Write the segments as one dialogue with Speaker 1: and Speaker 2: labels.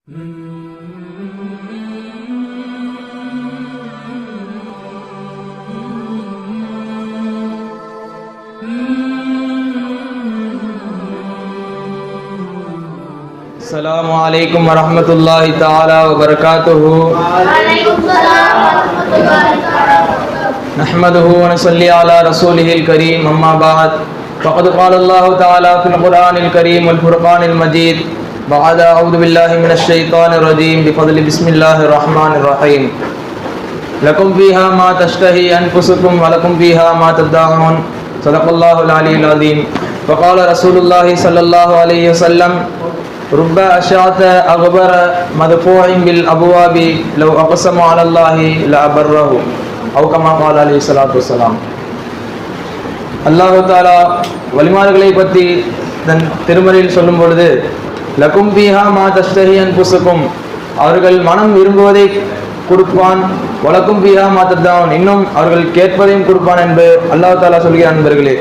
Speaker 1: السلام عليكم ورحمة الله تعالى وبركاته.
Speaker 2: وعليكم السلام ورحمة الله تعالى وبركاته.
Speaker 1: نحمده ونصلي على رسوله الكريم. أما بعد فقد قال الله تعالى في القرآن الكريم والفرقان المجيد بعد أعوذ بالله من الشيطان الرجيم بفضل بسم الله الرحمن الرحيم. لكم فيها ما تشتهي أنفسكم ولكم فيها ما تدعون. صدق الله العلي العظيم. وقال رسول الله صلى الله عليه وسلم رب أشعث أغبر مدفوع بالأبواب لو أقسم على الله لأبره أو كما قال عليه الصلاة والسلام. அல்லாஹு தாலா வலிமார்களை பற்றி தன் திருமறையில் சொல்லும் பொழுது லக்கும் பீஹா மா தஷ்தஹி அன்ஃபுசுக்கும், அவர்கள் மனம் விரும்புவதை கொடுப்பான், வலக்கும் பீஹா மா தத்தவுன், இன்னும் அவர்கள் கேட்பதையும் கொடுப்பான் என்று அல்லாஹ் தாலா சொல்கிறார். நண்பர்களே,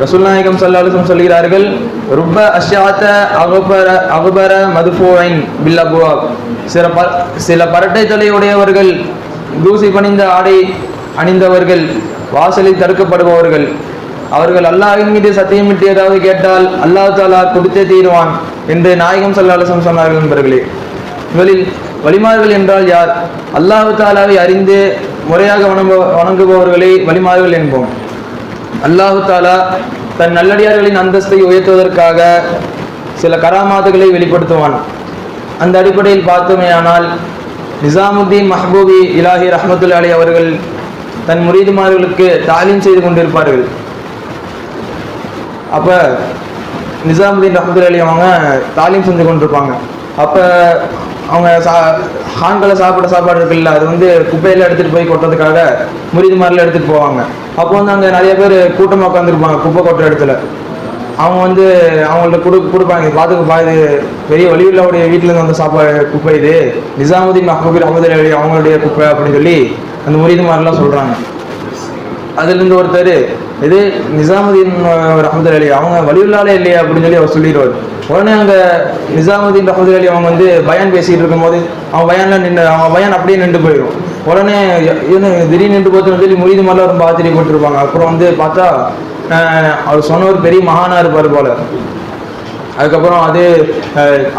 Speaker 1: ரசூல் நாயகம் ஸல்லல்லாஹு அலைஹி வஸல்லம் சொல்கிறார்கள், ருப்ப அஷ்யாத அகுபர மதுஃபூஇன் பில் அப்வாப், சில பரட்டை தலையுடையவர்கள், தூசி பணிந்த ஆடை அணிந்தவர்கள், வாசலில் தடுக்கப்படுபவர்கள், அவர்கள் அல்லாஹ்வின் மீது சத்தியமிட்டு ஏதாவது கேட்டால் அல்லாஹ் தாலா கொடுத்தே தீருவான் என்று நாயகம் ஸல்லல்லாஹு அலைஹி வஸல்லம் சொன்னார்கள். நண்பர்களே, இவளில் வலிமார்கள் என்றால் யார்? அல்லாஹ் தாலாவை அறிந்து முறையாக வணங்குபவர்களை வலிமார்கள் என்போம். அல்லாஹு தாலா தன் நல்லடியார்களின் அந்தஸ்தை உயர்த்துவதற்காக சில கராமாத்துகளை வெளிப்படுத்துவான். அந்த அடிப்படையில் பார்த்தோமேயானால் நிசாமுத்தீன் மஹ்பூபி இலாஹி ரஹ்மத்துல்லாஹி அலைஹி அவர்கள் தன் முரீதுமார்களுக்கு தாலீம் செய்து கொண்டிருப்பார்கள். அப்போ நிசாமுத்தீன் ரஹ்மத்துல்லாஹி அலைஹி அவங்க தாலீம் செஞ்சு கொண்டிருப்பாங்க. அப்போ அவங்க ஹான்களை சாப்பிட சாப்பாடு இருக்குல்ல, அது குப்பையில் எடுத்துகிட்டு போய் கொட்டுறதுக்காக முரீதுமாரில் எடுத்துகிட்டு போவாங்க. அப்போ அங்கே நிறைய பேர் கூட்டமாக உட்காந்துருப்பாங்க குப்பை கொட்டுற இடத்துல. அவங்க அவங்கள்ட்ட கொடுப்பாங்க, பார்த்துக்குப்பா, இது பெரிய வலியுள்ளவுடைய வீட்டிலேருந்து வந்த சாப்பாடு குப்பை, இது நிசாமுத்தீன் மஹ்பூபி ரஹ்மத்துல்லாஹி அலைஹி அவங்களுடைய குப்பை அப்படின்னு சொல்லி அந்த முரீதுமாரெலாம் சொல்கிறாங்க. அதுலேருந்து ஒருத்தர், இது நிசாமுத்தீன் ரஹ்மத்துல்லாஹி அலைஹி அவங்க வலியுள்ளாலே இல்லையா அப்படின்னு சொல்லி அவர் சொல்லிடுவார். உடனே அங்கே நிசாமுத்தீன் ரஹ்மத்துல்லாஹி அலைஹி அவங்க பயான் பேசிகிட்டு இருக்கும்போது அவன் பயான் அப்படியே நின்று போயிடும். உடனே திடீர்னு நின்று போச்சுன்னு சொல்லி முரீதுமாரெலாம் ரொம்ப ஆச்சரியப்பட்டிருப்பாங்க. அப்புறம் பார்த்தா அவர் சொன்ன ஒரு பெரிய மகானா இருப்பார் போல. அதுக்கப்புறம்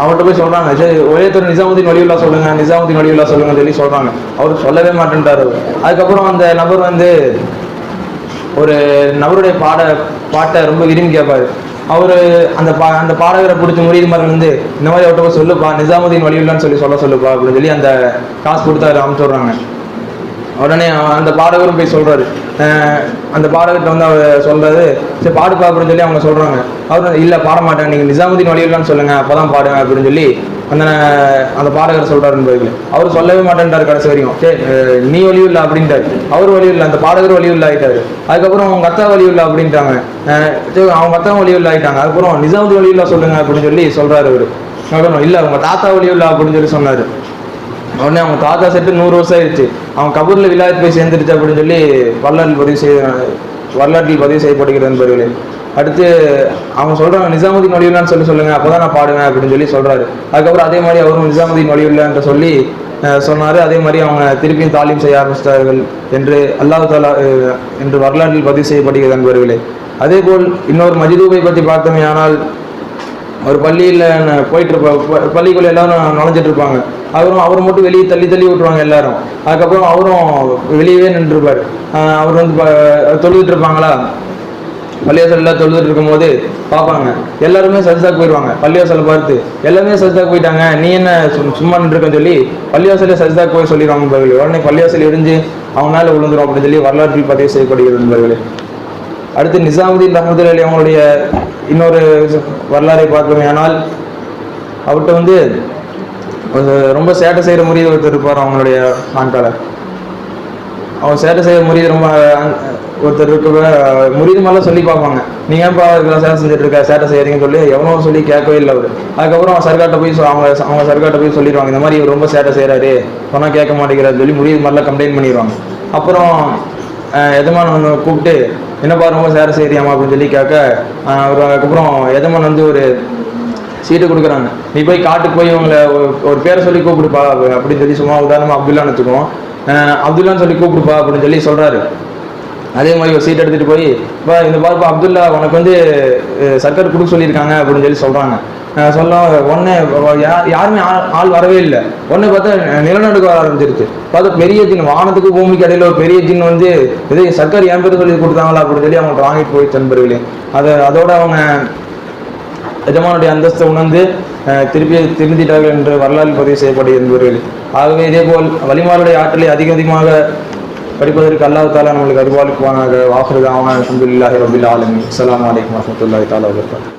Speaker 1: அவர்கிட்ட போய் சொல்றாங்க, சரி ஒரே தூரம் நிசாமுத்தீன் வலியுல்லா சொல்லுங்க, நிசாமுத்தீன் வலியுல்லா சொல்லுங்கன்னு சொல்லி சொல்றாங்க. அவர் சொல்லவே மாட்டேன்ட்டார். அதுக்கப்புறம் அந்த நபர் ஒரு நபருடைய பாட்டை ரொம்ப விரும்பி கேட்பாரு. அவர் அந்த பாடகரை பிடிச்ச முரீதுமார்கள் இந்த மாதிரி அவர்கிட்ட போய் சொல்லுப்பா, நிசாமுத்தீன் வலியுல்லான்னு சொல்ல சொல்லுப்பா அப்படின்னு சொல்லி அந்த காசு கொடுத்து அனுப்பிச்சுடுறாங்க. உடனே அந்த பாடகரும் போய் சொல்றாரு. அந்த பாடகர்கிட்ட அவர் சொல்றாரு, சரி பாடுப்பா அப்படின்னு சொல்லி அவங்க சொல்றாங்க. அவர் இல்லை பாட மாட்டேன், நீங்க நிசாமுத்தீன் வலியுல்லான்னு சொல்லுங்க, அப்பதான் பாடுவேன் அப்படின்னு சொல்லி அந்த பாடகர் சொல்றாரு. அவர் சொல்லவே மாட்டேன்ட்டாரு கடைசி வரையும். சரி நீ வலியுல்லா அப்படின்ட்டாரு. அவர் வலியுல்லா, அந்த பாடகர் வலியுல்லா ஆயிட்டாரு. அதுக்கப்புறம் அவங்க அத்தா வலியுல்லா அப்படின்ட்டாங்க. அவங்க அத்தா வலியுல்லா ஆயிட்டாங்க. அதுக்கப்புறம் நிசாமுத்தீன் வலியுல்லா சொல்லுங்க அப்படின்னு சொல்லி சொல்றாரு. அவரு இல்லை அவங்க தாத்தா வலியுல்லா அப்படின்னு சொல்லி சொன்னாரு. உடனே அவங்க தாத்தா செட்டு 100 வருஷம் ஆயிடுச்சு, அவங்க கபூரில் விலாயத்து போய் சேர்ந்துருச்சு அப்படின்னு சொல்லி வரலாற்றில் பதிவு செய்யப்படுகிறது நண்பர்களே. அடுத்து அவங்க சொல்றாங்க, நிசாமுத்தீன் வலியுல்லான்னு சொல்லுங்க, அப்போதான் நான் பாடுவேன் அப்படின்னு சொல்லி சொல்றாரு. அதுக்கப்புறம் அதே மாதிரி அவரும் நிசாமுத்தீன் வலியுல்லான்ற சொல்லி சொன்னாரு. அதே மாதிரி அவங்க திருப்பியும் தாலீம் செய்ய ஆரம்பிச்சிட்டார்கள் என்று அல்லாஹ் தாலா என்று வரலாற்றில் பதிவு செய்யப்படுகிறது நண்பர்களே. அதே போல் இன்னொரு மஜ்தூபை பற்றி பார்த்தோமே, ஆனால் ஒரு பள்ளியில் போயிட்டு பள்ளிக்குள்ள எல்லாரும் நுழைஞ்சிட்டு இருப்பாங்க. அவர் மட்டும் வெளியே தள்ளி விட்டுருவாங்க எல்லாரும். அதுக்கப்புறம் அவரும் வெளியவே நின்றுருப்பார். அவர் தொழுதுட்டு இருப்பாங்களா, பள்ளிவாசலில் தொழுதுட்டு இருக்கும்போது பார்ப்பாங்க, எல்லாருமே சஜ்தாக்கு போயிடுவாங்க. பள்ளிவாசலை பார்த்து எல்லாருமே சஜ்தாக்கு போயிட்டாங்க, நீ என்ன சும்மா நின்றுருக்கன்னு சொல்லி பள்ளிவாசலே சஜ்தாக்கு போய் சொல்லிடுவாங்க நண்பர்களே. உடனே பள்ளிவாசல் எரிஞ்சு அவங்க மேலே விழுந்துடும் அப்படின்னு சொல்லி வரலாற்றில் பதிவு செய்யப்படுகிறது நண்பர்களே. அடுத்து நிசாமுத்தீன் ரஹ்மத்துல்லாஹி அலைஹி அவங்களுடைய இன்னொரு வரலாறை பார்க்கணுமே, ஆனால் அவர்கிட்ட ரொம்ப சேட்டை செய்கிற முரீது ஒருத்தர் இருப்பார். அவங்களுடைய ஆண்காலர் அவன் சேட்டை செய்கிற முரீது ரொம்ப ஒருத்தர் இருக்க முரீது மாதிரிலாம் சொல்லி பார்ப்பாங்க, நீ ஏன்ப்பா இதெல்லாம் சேட்டை செஞ்சுட்டு இருக்க, சேட்டை செய்யறீங்கன்னு சொல்லி எவனோ சொல்லி கேட்கவே இல்லை அவர். அதுக்கப்புறம் சர்க்கார்ட்ட போய் அவங்க சர்க்கார்ட்ட போய் சொல்லிடுவாங்க, இந்த மாதிரி இவர் ரொம்ப சேட்டை செய்கிறாரு, சொன்னால் கேட்க மாட்டேங்கிறாரு சொல்லி முரீது மாதிரிலாம் கம்ப்ளைண்ட் பண்ணிடுவாங்க. அப்புறம் எஜமான் கூப்பிட்டு என்னப்பா ரொம்ப சேர செய்யறியாமா அப்படின்னு சொல்லி கேட்க, அதுக்கப்புறம் எஜமான் ஒரு சீட்டு கொடுக்குறாங்க. நீ போய் காட்டுக்கு போய் இவங்களை ஒரு பேரை சொல்லி கூப்பிடுப்பா அப்படின்னு சொல்லி, சும்மா உதாரணமாக அப்துல்லான்னு வச்சுக்குவோம், அப்துல்லான்னு சொல்லி கூப்பிடுப்பா அப்படின்னு சொல்லி சொல்கிறாரு. அதே மாதிரி ஒரு சீட் எடுத்துகிட்டு போய், இப்போ இந்த பார்ப்பா அப்துல்லா உனக்கு வந்து சர்க்கார் கொடுக்க சொல்லியிருக்காங்க அப்படின்னு சொல்லி சொல்கிறாங்க. சொல்ல உடனே யாருமே ஆள் வரவே இல்லை. உடனே பார்த்தா நிலநடுக்க வர ஆரம்பிச்சிருச்சு. பார்த்தா பெரிய ஜின், வானத்துக்கு பூமிக்கு இடையில ஒரு பெரிய ஜின் வந்து இதை சர்க்கார் என் பேர் சொல்லி கொடுத்தாங்களா அப்படின்னு சொல்லி அவங்க வாங்கிட்டு போய் நண்பர்களே. அதோட அவங்க எஜமானுடைய அந்தஸ்தை உணர்ந்து திருந்திட்டார்கள் என்று வரலாறு பதிவு செய்யப்பட்ட என்பவர்கள். ஆகவே இதேபோல் வலிமாருடைய ஆற்றலை அதிகமாக படிப்பதற்கு அல்லாஹ் தாலா நம்மளுக்கு அருள்பாலிக்குவானாக. வாஹிரு தாவானா அல்ஹம்துலில்லாஹி ரப்பில் ஆலமீன். அஸ்ஸலாமு அலைக்கும் வரஹ்மத்துல்லாஹி தஆலா வபரகாத்துஹு.